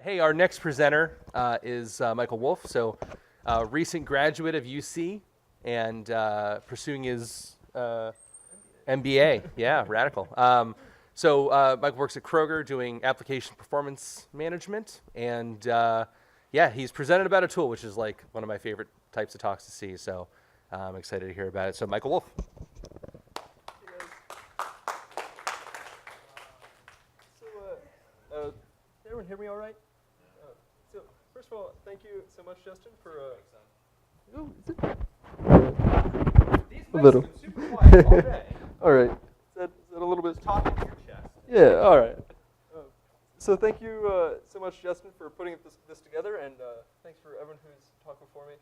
Hey, our next presenter is Michael Wolf. So, recent graduate of UC and pursuing his MBA. Yeah, radical. Michael works at Kroger doing application performance management, and yeah, he's presented about a tool, which is like one of my favorite types of talks to see. So, I'm excited to hear about it. So, Michael Wolf. Can everyone hear me all right? So, first of all, thank you so much, Justin, for... Ooh, is it? These a little. super quiet all day. All right. Is that a little bit... Talking to your chest. Yeah, all right. So thank you so much, Justin, for putting this together, and thanks for everyone who's talked before me.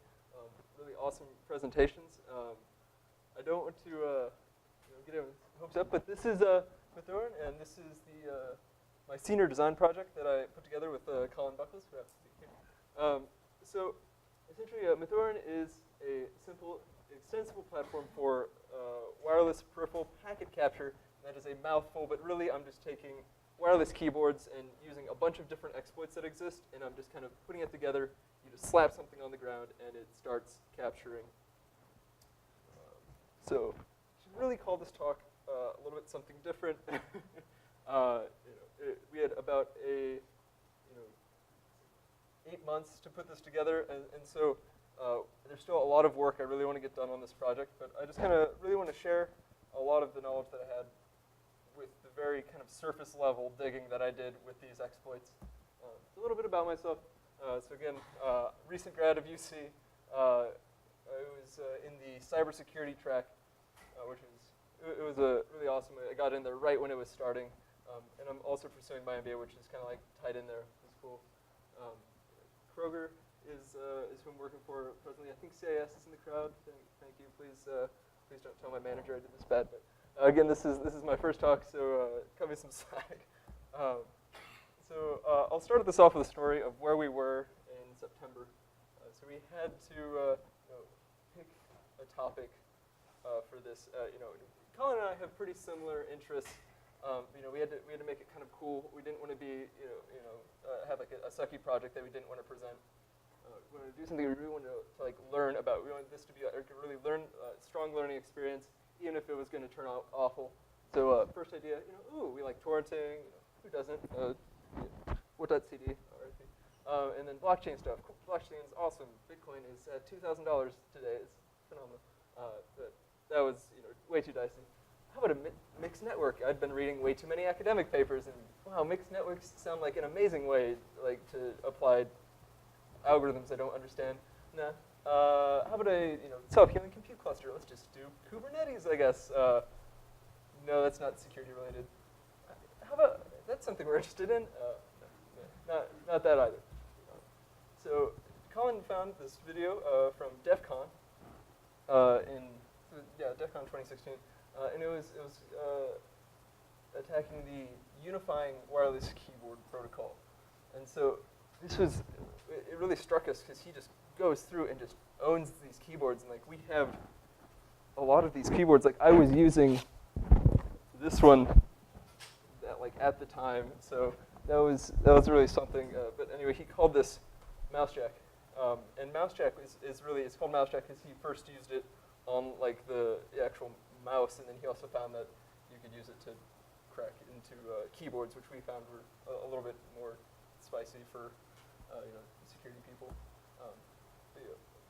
Really awesome presentations. I don't want to get everyone's hopes up, but this is Mithören, and this is my senior design project that I put together with Colin Buckles, who happens to be here. So essentially, Mithören is a simple, extensible platform for wireless peripheral packet capture. That is a mouthful, but really I'm just taking wireless keyboards and using a bunch of different exploits that exist, and I'm just kind of putting it together. You just slap something on the ground, and it starts capturing. So I should really call this talk a little bit something different. We had about 8 months to put this together, and so there's still a lot of work I really want to get done on this project, but I just kind of really want to share a lot of the knowledge that I had with the very kind of surface level digging that I did with these exploits. A little bit about myself. So again, recent grad of UC. I was in the cybersecurity track, which was really awesome. I got in there right when it was starting. And I'm also pursuing my MBA, which is kind of like tied in there. It's cool. Kroger is who I'm working for presently. I think CIS is in the crowd. Thank you. Please don't tell my manager I did this bad. But again, this is my first talk, so cut me some slack. I'll start this off with a story of where we were in September. So we had to pick a topic for this. Colin and I have pretty similar interests. We had to make it kind of cool. We didn't want to be, have like a sucky project that we didn't want to present. We wanted to do something we really wanted to like learn about. We wanted this to be a really strong learning experience, even if it was going to turn out awful. So first idea, we like torrenting. Who doesn't? What.cd, RIP. And then blockchain stuff. Cool. Blockchain is awesome. Bitcoin is at $2,000 today. It's phenomenal. But that was way too dicey. How about a mixed network? I'd been reading way too many academic papers, and wow, mixed networks sound like an amazing way, like to apply algorithms I don't understand. Nah. How about a self-healing compute cluster? Let's just do Kubernetes, I guess. No, that's not security related. How about that's something we're interested in? Not that either. So Colin found this video from DEF CON DEF CON 2016. And it was attacking the unifying wireless keyboard protocol. And so it really struck us because he just goes through and just owns these keyboards. And like we have a lot of these keyboards. Like I was using this one at the time. So that was really something. But anyway, he called this Mousejack. And Mousejack is really, it's called Mousejack because he first used it on like the actual mouse, and then he also found that you could use it to crack into keyboards, which we found were a little bit more spicy for security people.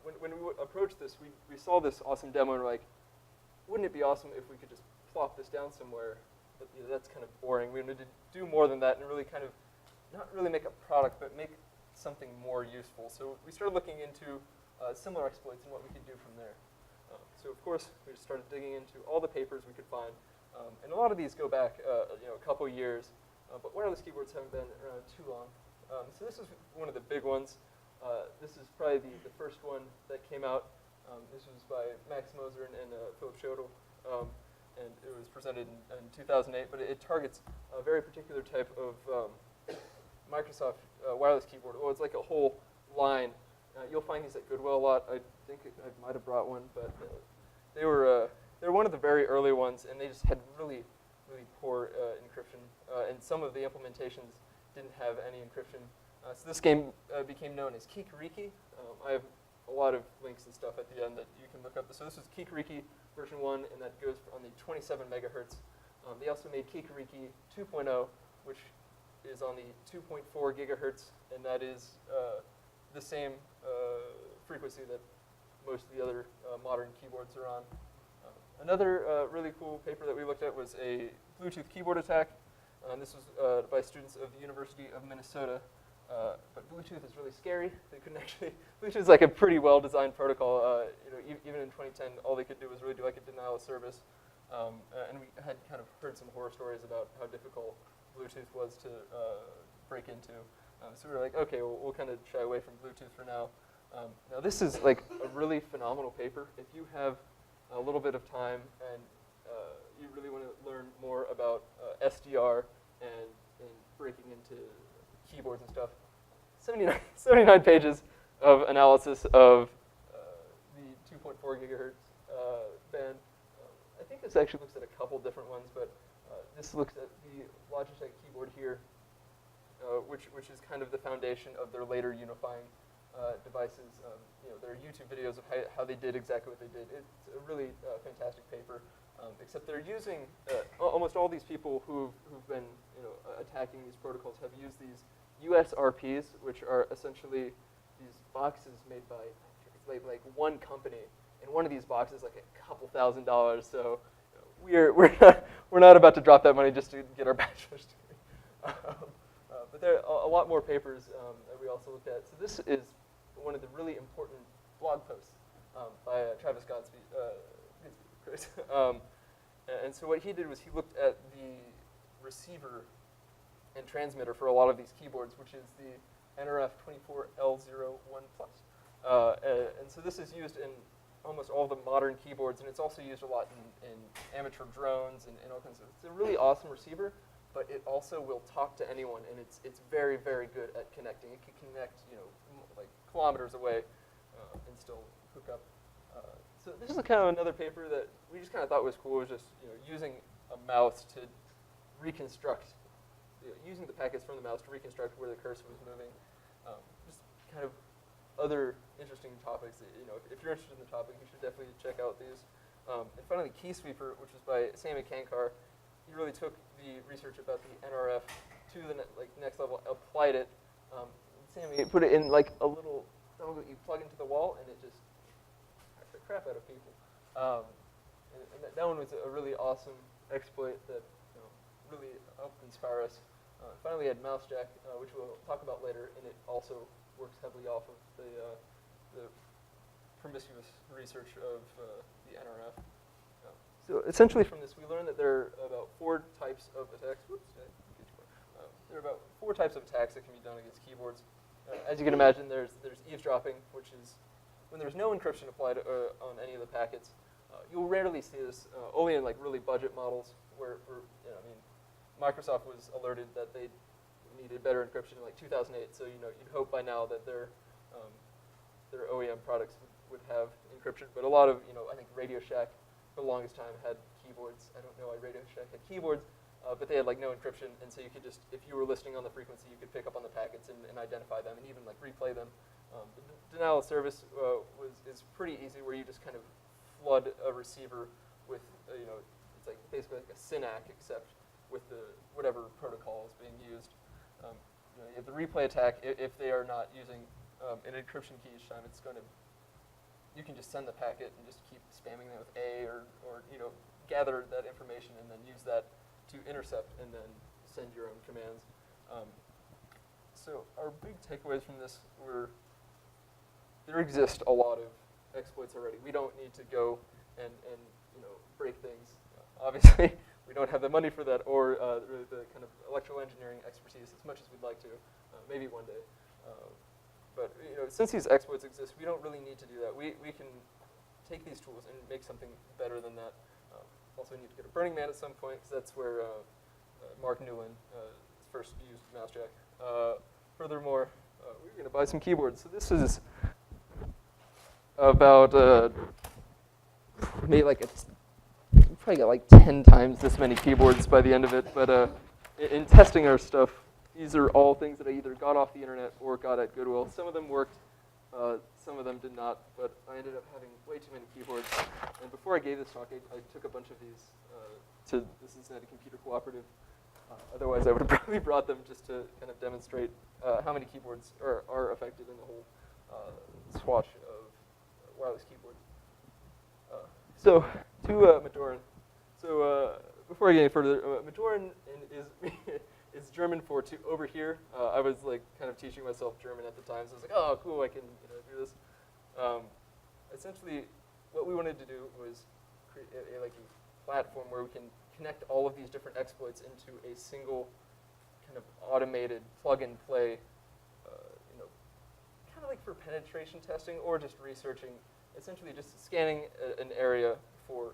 When we approached this, we saw this awesome demo, and we're like, wouldn't it be awesome if we could just plop this down somewhere? But that's kind of boring. We wanted to do more than that and really kind of not really make a product, but make something more useful. So we started looking into similar exploits and what we could do from there. So of course, we just started digging into all the papers we could find, and a lot of these go back, a couple years, but wireless keyboards haven't been around too long. So this is one of the big ones. This is probably the first one that came out. This was by Max Moser and Philip Schodel, and it was presented in 2008. But it targets a very particular type of Microsoft wireless keyboard. Well, it's like a whole line. You'll find these at Goodwill a lot. I think I might have brought one, but they were one of the very early ones, and they just had really, really poor encryption. And some of the implementations didn't have any encryption. So this game became known as Kikariki. I have a lot of links and stuff at the end that you can look up. So this is Kikariki version 1, and that goes on the 27 megahertz. They also made Kikariki 2.0, which is on the 2.4 gigahertz, and that is the same frequency that most of the other modern keyboards are on. Another really cool paper that we looked at was a Bluetooth keyboard attack. This was by students of the University of Minnesota. But Bluetooth is really scary. They couldn't actually. Bluetooth is like a pretty well-designed protocol. Even in 2010, all they could do was really do like a denial of service. And we had kind of heard some horror stories about how difficult Bluetooth was to break into. So we were like, okay, we'll kind of shy away from Bluetooth for now. Now this is like a really phenomenal paper. If you have a little bit of time and you really want to learn more about SDR and breaking into keyboards and stuff, 79 pages of analysis of the 2.4 gigahertz band. I think this actually looks at a couple different ones, but this looks at the Logitech keyboard here, which is kind of the foundation of their later unifying devices. There are YouTube videos of how they did exactly what they did. It's a really fantastic paper, except they're using, almost all these people who've been attacking these protocols have used these USRPs, which are essentially these boxes made by like one company, and one of these boxes is like a couple $1,000s. So we're not about to drop that money just to get our bachelor's degree. But there are a lot more papers that we also looked at. So this is one of the really important blog posts by Travis Godspeed. And so what he did was he looked at the receiver and transmitter for a lot of these keyboards, which is the NRF24L01 Plus. And so this is used in almost all the modern keyboards, and it's also used a lot in amateur drones and all kinds of. It's a really awesome receiver, but it also will talk to anyone, and it's very, very good at connecting. It can connect, like kilometers away, and still hook up. So this is kind of another paper that we just kind of thought was cool. It was just using a mouse to reconstruct, using the packets from the mouse to reconstruct where the cursor was moving. Just kind of other interesting topics. If you're interested in the topic, you should definitely check out these. And finally, Key Sweeper, which was by Sammy Kankar. He really took the research about the NRF to the next level, applied it. Sammy put it in like a little dongle that you plug into the wall, and it just hacked the crap out of people. And that one was a really awesome exploit that really helped inspire us. Finally, we had Mousejack, which we'll talk about later, and it also works heavily off of the promiscuous research of the NRF. So essentially from this, we learned that there are about 4 types of attacks. There are about 4 types of attacks that can be done against keyboards. As you can imagine, there's eavesdropping, which is when there's no encryption applied on any of the packets. You'll rarely see this, only in like really budget models where Microsoft was alerted that they needed better encryption in like 2008. So you'd hope by now that their OEM products would have encryption. But a lot of I think Radio Shack for the longest time had keyboards. I don't know why Radio Shack had keyboards, but they had like no encryption, and so you could just, if you were listening on the frequency, you could pick up on the packets and identify them and even like replay them. The denial of service is pretty easy, where you just kind of flood a receiver with it's like basically like a SYNAC, except with whatever protocol is being used. You have the replay attack. If they are not using an encryption key each time, you can just send the packet and just keep spamming them with A or gather that information and then use that to intercept and then send your own commands. So our big takeaways from this were there exist a lot of exploits already. We don't need to go and break things. Obviously, we don't have the money for that or the kind of electrical engineering expertise as much as we'd like to. Maybe one day. But since these exploits exist, we don't really need to do that. We can take these tools and make something better than that. Also, we need to go to Burning Man at some point, because that's where Mark Newland first used Mousejack. Furthermore, we're going to buy some keyboards. So this is about maybe we probably got like 10 times this many keyboards by the end of it. But in testing our stuff, these are all things that I either got off the internet or got at Goodwill. Some of them worked, some of them did not, but I ended up having way too many keyboards. And before I gave this talk, I took a bunch of these to the Cincinnati Computer Cooperative. Otherwise, I would have probably brought them just to kind of demonstrate how many keyboards are affected in the whole swatch of wireless keyboards. So, to Mithören. So, before I get any further, Mithören is German for to over here. I was like kind of teaching myself German at the time, so I was like, oh, cool, I can do this. Essentially, what we wanted to do was create a platform where we can connect all of these different exploits into a single kind of automated plug-and-play, kind of like for penetration testing or just researching, essentially just scanning an area for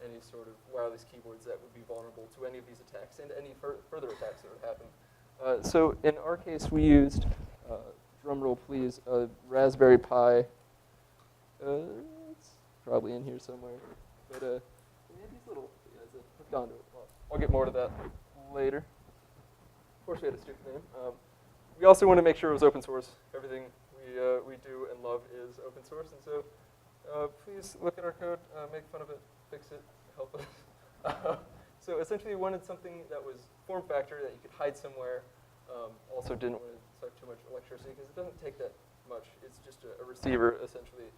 any sort of wireless keyboards that would be vulnerable to any of these attacks and any further attacks that would happen. So in our case, we used, drum roll please, a Raspberry Pi. It's probably in here somewhere. But we had these little guys that hooked onto it. Well, I'll get more to that later. Of course, we had a stupid name. We also want to make sure it was open source. Everything we do and love is open source, and so please look at our code, make fun of it, fix it, help us. So essentially, we wanted something that was form factor that you could hide somewhere. Also, didn't want to suck too much electricity because it doesn't take that much. It's just a receiver, essentially.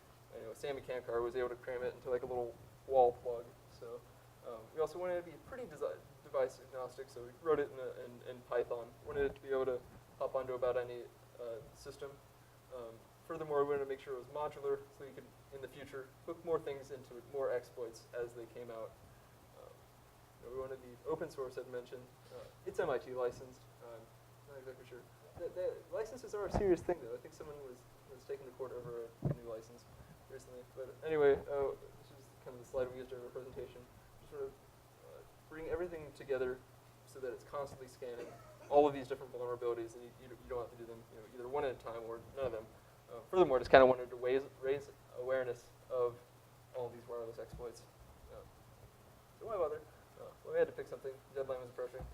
Sammy Kamkar was able to cram it into like a little wall plug. So we also wanted it to be pretty device agnostic. So we wrote it in Python. Wanted it to be able to hop onto about any system. Furthermore, we wanted to make sure it was modular, so you could, in the future, hook more things into it, more exploits as they came out. We wanted the open source, I'd mentioned. It's MIT licensed. Not exactly sure. The licenses are a serious thing, though. I think someone was taken to court over a new license recently. But anyway, this is kind of the slide we used during the presentation. Just sort of bring everything together so that it's constantly scanning all of these different vulnerabilities, and you don't have to do them either one at a time or none of them. Furthermore, just kind of wanted to raise awareness of all of these wireless exploits. So why bother? Well, we had to pick something. Deadline was approaching.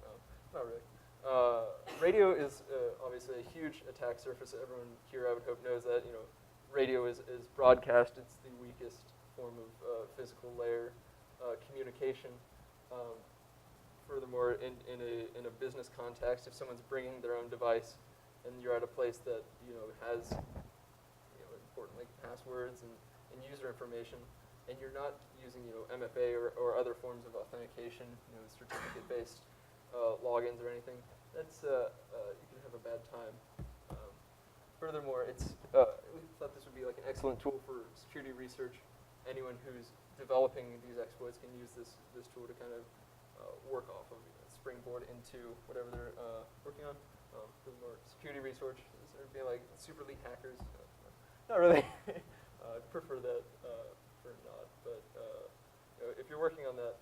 Not really. Radio is obviously a huge attack surface. Everyone here, I would hope, knows that. Radio is broadcast. It's the weakest form of physical layer communication. Furthermore, in a business context, if someone's bringing their own device and you're at a place that has important like passwords and user information, and you're not using MFA or other forms of authentication, certificate-based logins or anything, that's you can have a bad time. Furthermore, we thought this would be like an excellent tool for security research. Anyone who's developing these exploits can use this tool to kind of work off of, springboard into whatever they're working on. Furthermore, security research, there'd be like super elite hackers. Not really. I'd prefer that for not. But if you're working on that,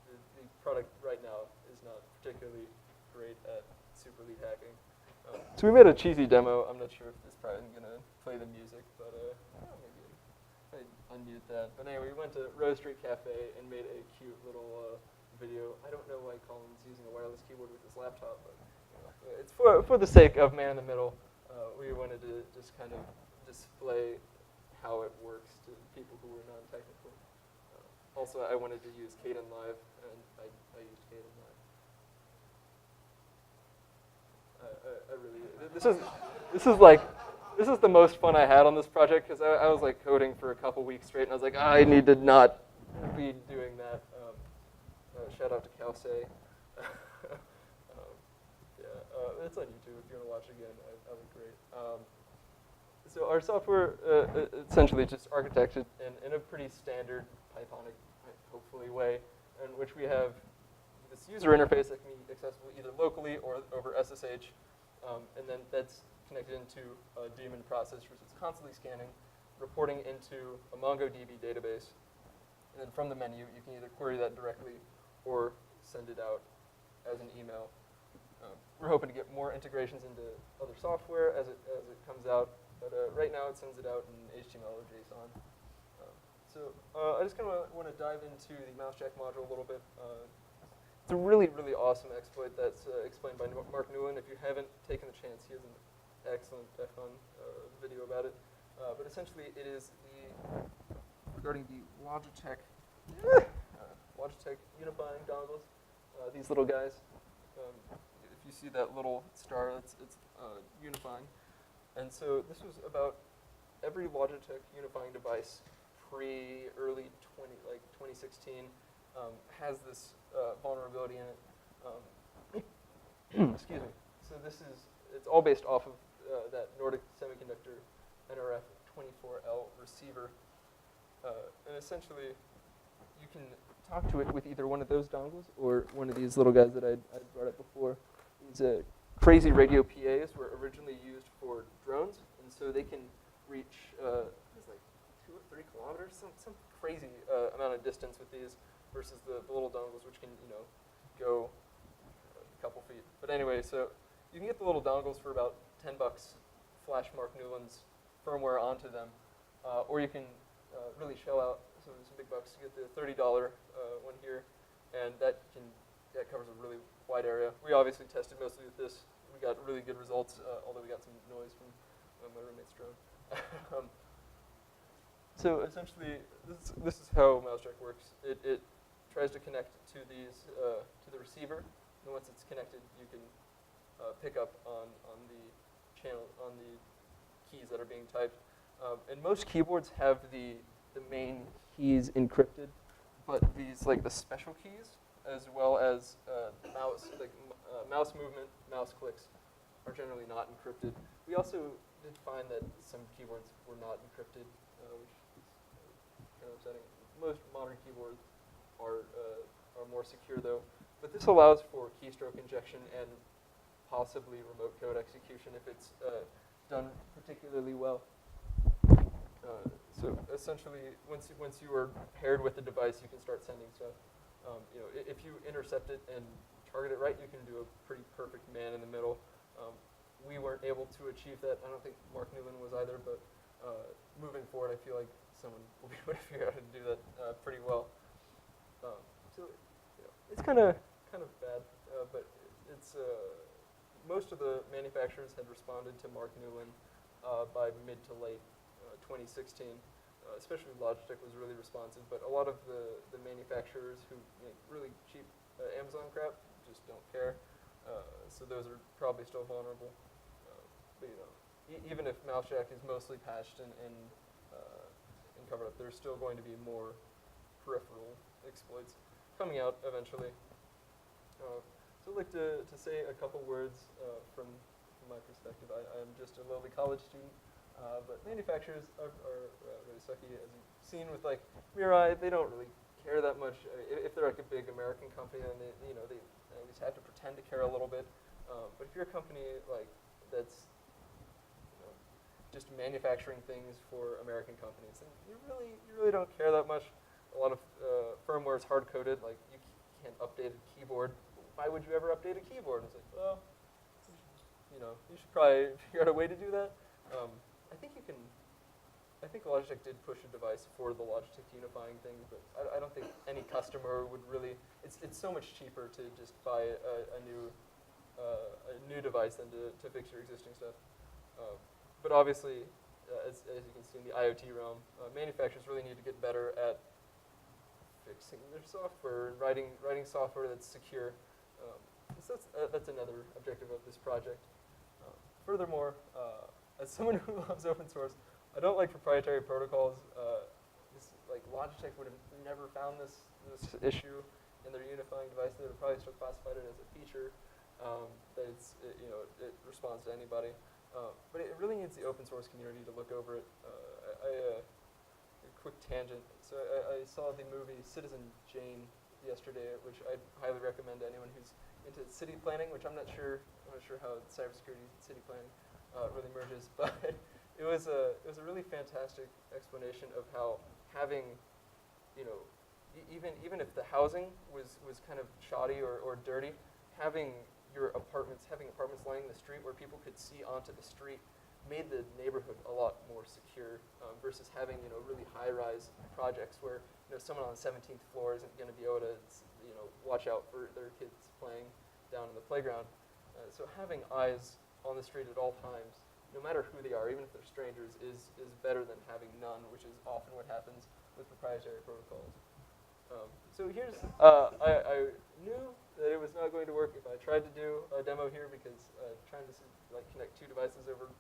the product right now is not particularly great at super elite hacking. So we made a cheesy demo. I'm not sure if this is probably going to play the music, but maybe I'd unmute that. But anyway, we went to Rose Street Cafe and made a cute little video. I don't know why Colin's using a wireless keyboard with his laptop, but it's for the sake of man in the middle. We wanted to just kind of display how it works to people who are non-technical. Also, I wanted to use Kden Live, and I used Kden Live. I really, this is the most fun I had on this project because I was like coding for a couple weeks straight, and I was like, I need to not be doing that. Shout out to Calce. It's on YouTube if you want to watch it again. That was great. So our software essentially just architected in a pretty standard Pythonic, hopefully, way, in which we have this user interface that can be accessible either locally or over SSH, and then that's connected into a daemon process, which is constantly scanning, reporting into a MongoDB database, and then from the menu, you can either query that directly or send it out as an email. We're hoping to get more integrations into other software as it comes out, but right now it sends it out in HTML or JSON. So I just kind of want to dive into the mouse jack module a little bit. It's a really, really awesome exploit that's explained by Mark Newland. If you haven't taken the chance, he has an excellent, fun video about it. But essentially, it is regarding the Logitech unifying dongles. These little guys. If you see that little star, it's unifying. And so this was about every Logitech unifying device early 2016 has this vulnerability in it. Excuse me. So it's all based off of that Nordic Semiconductor NRF24L receiver. And essentially, you can talk to it with either one of those dongles or one of these little guys that I brought up before. These crazy radio PAs were originally used for drones, and so they can reach like 2 or 3 kilometers, some crazy amount of distance with these, versus the little dongles, which can go a couple feet. But anyway, so you can get the little dongles for about $10. Flash Mark Newland's firmware onto them, or you can really shell out some big bucks to get the $30 one here, and that covers a really wide area. We obviously tested mostly with this. We got really good results, although we got some noise from my roommate's drone. So essentially, this is how Mousejack works. It tries to connect to these to the receiver, and once it's connected, you can pick up on the channel, on the keys that are being typed. And most keyboards have the main keys encrypted, but these, like the special keys, as well as mouse movement, mouse clicks, are generally not encrypted. We also did find that some keyboards were not encrypted, which is kind of upsetting. Most modern keyboards are more secure, though. But this allows for keystroke injection and possibly remote code execution if it's done particularly well. So essentially, once you are paired with the device, you can start sending stuff. If you intercept it and target it right, you can do a pretty perfect man in the middle. We weren't able to achieve that. I don't think Mark Newland was either, but moving forward, I feel like someone will be able to figure out how to do that pretty well. So it's kind of bad, but it's most of the manufacturers had responded to Mark Newland by mid to late 2016. Especially Logitech was really responsive, but a lot of the manufacturers who make really cheap Amazon crap just don't care. So those are probably still vulnerable. But even if Mousejack is mostly patched and covered up, there's still going to be more peripheral exploits coming out eventually. So I'd like to say a couple words from my perspective. I'm just a lowly college student. But manufacturers are really sucky, as you've seen with like Mirai. They don't really care that much. If they're like a big American company, then they at least have to pretend to care a little bit. But if you're a company like that's just manufacturing things for American companies, then you really don't care that much. A lot of firmware is hard coded. Like you can't update a keyboard. Why would you ever update a keyboard? It's like, well, you should probably figure out a way to do that. I think Logitech did push a device for the Logitech unifying thing, but I don't think any customer would really. It's so much cheaper to just buy a new device than to fix your existing stuff. But obviously, as you can see in the IoT realm, manufacturers really need to get better at fixing their software and writing software that's secure. So that's another objective of this project. Furthermore, as someone who loves open source, I don't like proprietary protocols. Like Logitech would have never found this issue in their unifying device. They would have probably still classified it as a feature that it responds to anybody. But it really needs the open source community to look over it. A quick tangent. So I saw the movie Citizen Jane yesterday, which I'd highly recommend to anyone who's into city planning. Which I'm not sure how cybersecurity and city planning really merges, but it was a really fantastic explanation of how having, even if the housing was kind of shoddy or dirty, having apartments lying in the street where people could see onto the street made the neighborhood a lot more secure versus having really high-rise projects where someone on the 17th floor isn't going to be able to watch out for their kids playing down in the playground. So having eyes on the street at all times, no matter who they are, even if they're strangers, is better than having none, which is often what happens with proprietary protocols. So here's, I knew that it was not going to work if I tried to do a demo here, because trying to connect two devices over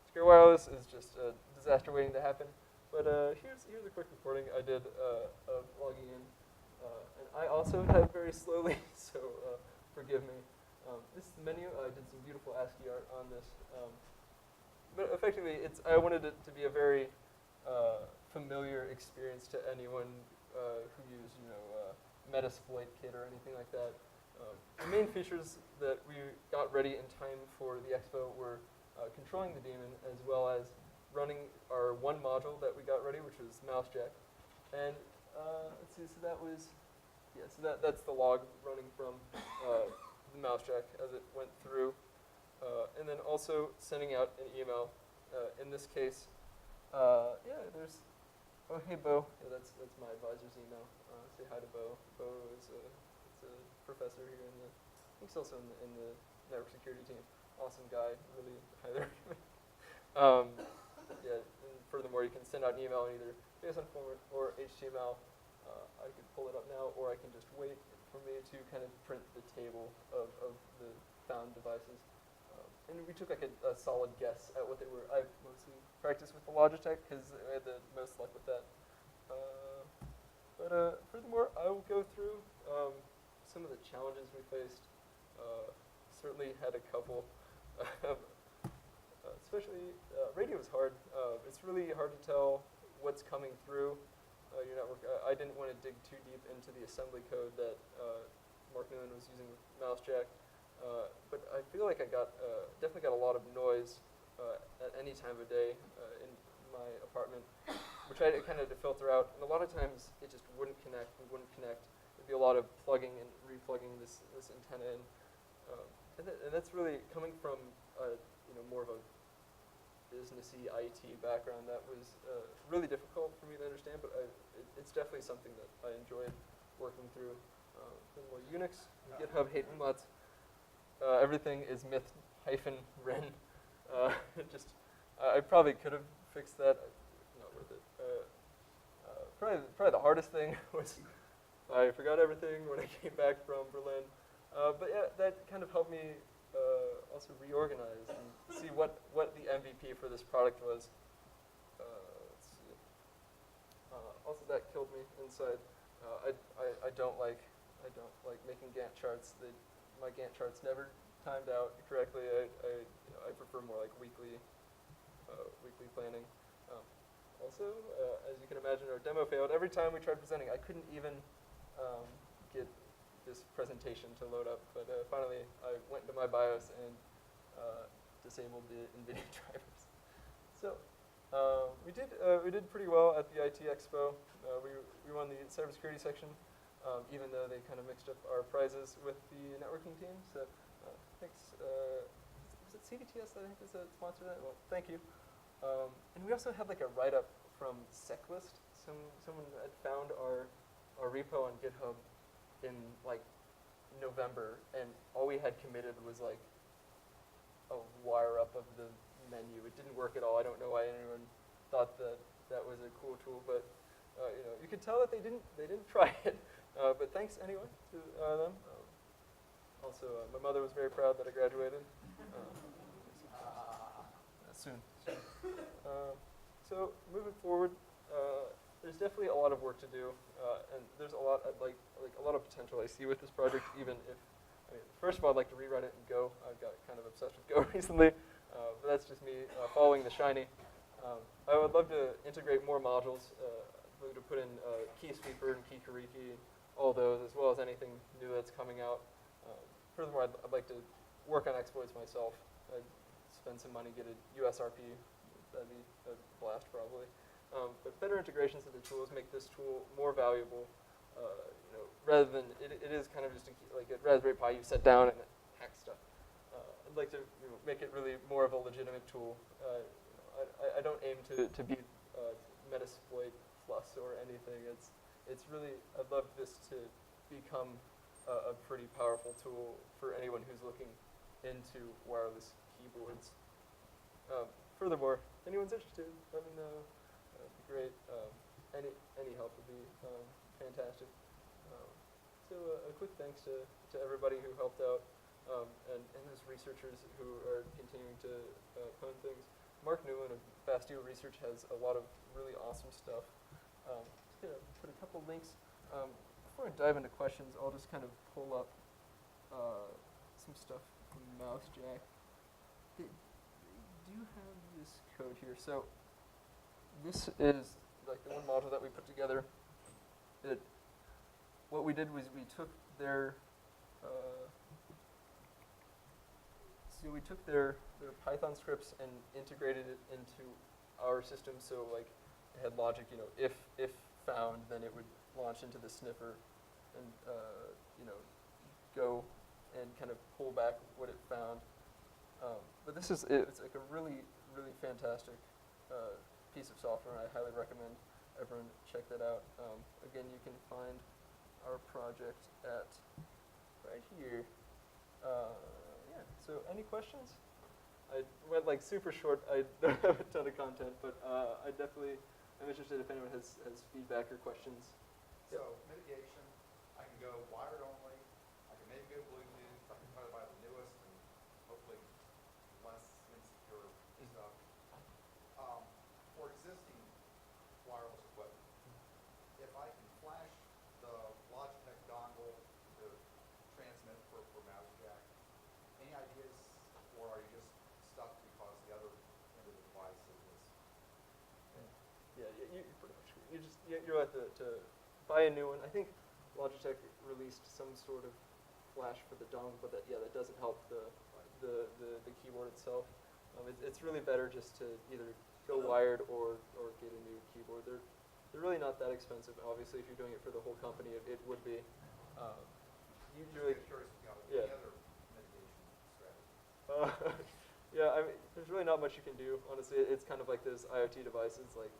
Secure Wireless is just a disaster waiting to happen. But here's a quick recording I did of logging in. And I also type very slowly, so forgive me. This is the menu. I did some beautiful ASCII art on this. But effectively, I wanted it to be a very familiar experience to anyone who used, Metasploit Kit or anything like that. The main features that we got ready in time for the expo were controlling the daemon, as well as running our one module that we got ready, which was MouseJack. And let's see, so that was, so that's the log running from the MouseJack as it went through. And then also sending out an email. In this case, there's, oh hey Bo, that's my advisor's email. Say hi to Bo. Bo is a professor here in the, I think he's also in the network security team. Awesome guy, really highly recommend. And furthermore, you can send out an email in either JSON format or HTML. I could pull it up now, or I can just wait for me to kind of print the table of the found devices. And we took like a solid guess at what they were. I mostly practiced with the Logitech because I had the most luck with that. But furthermore, I will go through some of the challenges we faced. Certainly had a couple. Especially radio is hard. It's really hard to tell what's coming through your network. I didn't want to dig too deep into the assembly code that Mark Nguyen was using with MouseJack. But I feel like I definitely got a lot of noise at any time of day in my apartment, which I kind of had to filter out. And a lot of times it just wouldn't connect. It wouldn't connect. There'd be a lot of plugging and replugging this antenna in. And that's really coming from more of a businessy IT background. That was really difficult for me to understand, but it's definitely something that I enjoyed working through. Furthermore, Unix, GitHub, hate mods. Everything is myth-ren. I probably could have fixed that. Not worth it. Probably the hardest thing was I forgot everything when I came back from Berlin. But yeah, that kind of helped me also reorganize and see what the MVP for this product was. Let's see. Also, that killed me inside. I don't like making Gantt charts. My Gantt charts never timed out correctly. I prefer more like weekly planning. Also, as you can imagine, our demo failed. Every time we tried presenting, I couldn't even get this presentation to load up. But finally, I went into my BIOS and disabled the NVIDIA drivers. So we did pretty well at the IT Expo. We won the cybersecurity section, even though they kind of mixed up our prizes with the networking team. So thanks. Was it CVTS that I think is a sponsor of that? Well, thank you. And we also had like a write-up from Seclist. Someone had found our repo on GitHub in like November, and all we had committed was like a wire up of the menu. It didn't work at all. I don't know why anyone thought that was a cool tool, but you could tell that they didn't try it. But thanks anyway to them. Also, my mother was very proud that I graduated. Soon. So moving forward, there's definitely a lot of work to do, and there's a lot a lot of potential I see with this project. Even if, first of all, I'd like to rewrite it in Go. I've got kind of obsessed with Go recently, but that's just me following the shiny. I would love to integrate more modules, to put in Key Sweeper and Key Kariki, all those, as well as anything new that's coming out. Furthermore, I'd like to work on exploits myself. I'd spend some money, get a USRP. That'd be a blast, probably. But better integrations of the tools make this tool more valuable. Rather than it is kind of just like a Raspberry Pi you set down and it hacks stuff. I'd like to make it really more of a legitimate tool. I don't aim to be Metasploit plus or anything. It's really, I'd love this to become a pretty powerful tool for anyone who's looking into wireless keyboards. Furthermore, if anyone's interested, let me know. That'd be great. Any help would be fantastic. So a quick thanks to everybody who helped out, and those researchers who are continuing to pwn things. Mark Newland of Bastille Research has a lot of really awesome stuff. Just gonna put a couple links. Before I dive into questions, I'll just kind of pull up some stuff from MouseJack. They do have this code here. So this is like the one module that we put together. What we did was we took their Python scripts and integrated it into our system. So like it had logic, if found, then it would launch into the sniffer and go and kind of pull back what it found. But it's like a really fantastic piece of software, and I highly recommend everyone check that out. Again, you can find our project at right here. Yeah, so any questions? I went like super short. I don't have a ton of content, but I definitely am interested if anyone has feedback or questions. So mitigation, I can go wired only, I can maybe go Bluetooth, I can try to buy the newest and hopefully less insecure stuff. For existing wireless equipment, if I can flash the Logitech dongle to transmit for mouse jack, any ideas, or are you just stuck because the other end of the device is Yeah, you're pretty much screwed. You're at to buy a new one. I think Logitech released some sort of flash for the dongle, but that doesn't help the keyboard itself. It's really better just to either go wired or get a new keyboard. They're really not that expensive. Obviously, if you're doing it for the whole company, it would be. Usually, curious if you have yeah. any other mitigation strategy. Yeah, I mean, there's really not much you can do. Honestly, it's kind of like those IoT devices. Like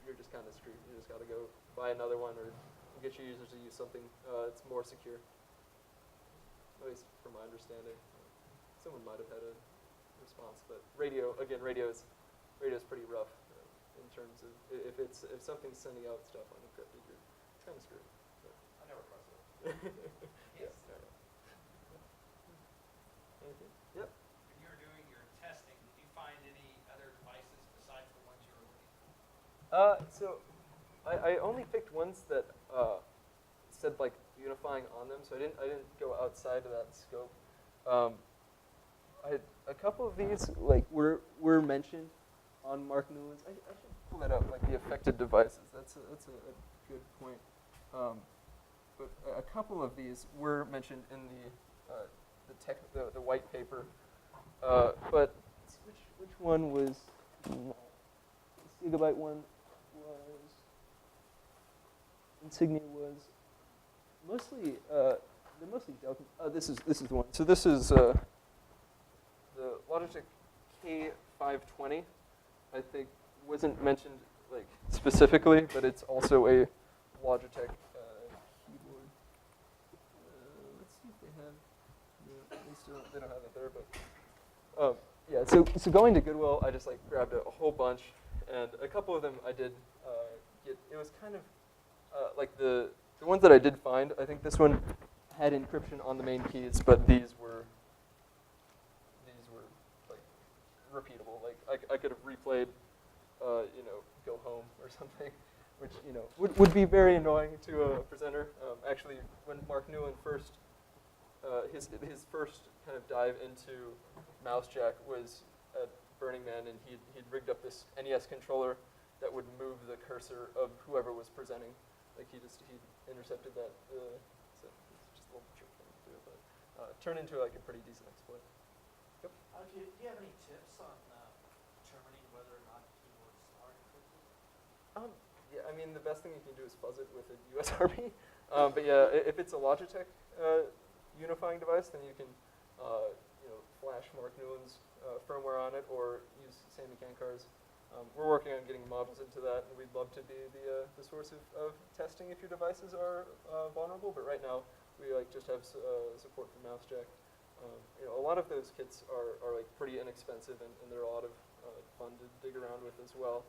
you're just kind of screwed. You just got to go buy another one or get your users to use something that's more secure. At least from my understanding, someone might have had a response, but radio is pretty rough in terms of if something's sending out stuff unencrypted, you're kind of screwed. But I never trust it. yes. Anything? Yep. When you were doing your testing, did you find any other devices besides the ones you were looking for? So I only picked ones that said like unifying on them, so I didn't go outside of that scope. A couple of these like were mentioned on Mark Newland's. I should pull that up, like the affected devices. That's a good point. But a couple of these were mentioned in the white paper. But which one was this Gigabyte one was Insignia was mostly they're mostly joking. This is the one. So this is the Logitech K520. I think wasn't mentioned like specifically, but it's also a Logitech keyboard. Let's see if they have. They don't have it there, but yeah. So going to Goodwill, I just like grabbed a whole bunch, and a couple of them I did get. It was kind of like the ones that I did find. I think this one had encryption on the main keys, but these were like repeatable. Like I could have replayed, Go Home or something, which would be very annoying to a presenter. Actually, when Mark Newland first his first kind of dive into MouseJack was at Burning Man, and he'd rigged up this NES controller that would move the cursor of whoever was presenting. Like he intercepted that. So it's just a little trick thing to do, but turned into like a pretty decent exploit. Yep. Do you have any tips on determining whether or not keyboards are encrypted? Yeah, I mean the best thing you can do is fuzz it with a USRP. But yeah, if it's a Logitech unifying device, then you can flash Mark Newland's firmware on it, or use Sammy Kankar's We're working on getting modules into that, and we'd love to be the source of testing if your devices are vulnerable. But right now, we just have support for mouse jack. A lot of those kits are like pretty inexpensive, and they're a lot of fun to dig around with as well.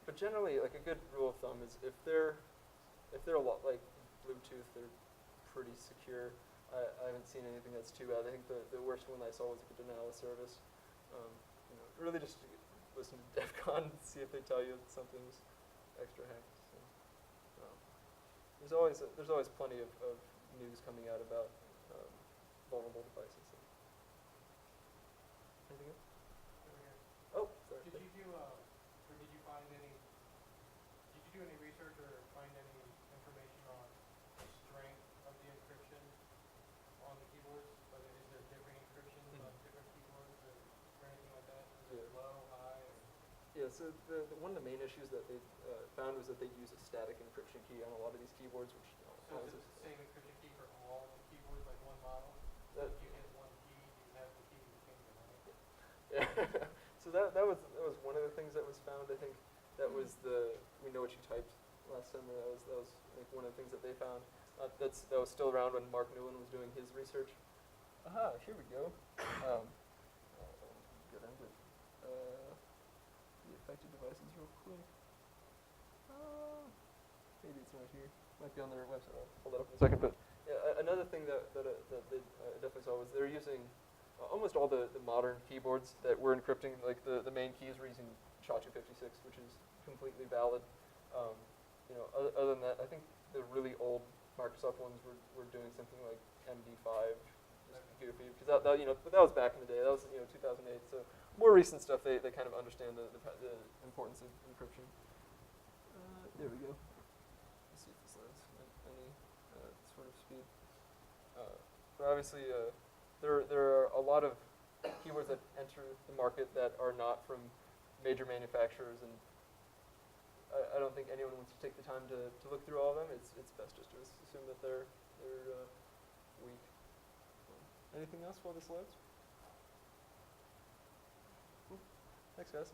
But generally, like a good rule of thumb is if they're a lot like Bluetooth, they're pretty secure. I haven't seen anything that's too bad. I think the worst one I saw was like a denial of service. Really just listen to DEF CON and see if they tell you that something's extra hacked. So, there's always plenty of news coming out about vulnerable devices. Anything else? Oh, sorry. Did you do any research or find any information on the strength of the encryption on the keyboards? Whether is there different encryption on different keyboards or anything like that? Is it low, high? Or? Yeah, so one of the main issues that they found was that they use a static encryption key on a lot of these keyboards, which So is it the same encryption key for all the keyboards, like one model? So if you hit one key, you have the key to change it, right? Yeah. So that was one of the things that was found. I think that was we know what you typed last summer. That was like one of the things that they found. That was still around when Mark Newland was doing his research. Aha, here we go. Get into it. The affected devices real quick. Maybe it's right here. Might be on their website. I'll pull that up in a second. But yeah, another thing that they definitely saw was they're using almost all the modern keyboards that were encrypting. Like the main keys were using SHA-256, which is completely valid. Other than that, I think the really old Microsoft ones were doing something like MD5, just goofy, because that was back in the day. That was 2008. So more recent stuff, they kind of understand the importance of encryption. There we go. Let's see if this has any sort of speed. But obviously, there are a lot of keywords that enter the market that are not from major manufacturers, and I don't think anyone wants to take the time to look through all of them. It's best just to assume that they're weak. Anything else while this loads? Cool. Thanks, guys.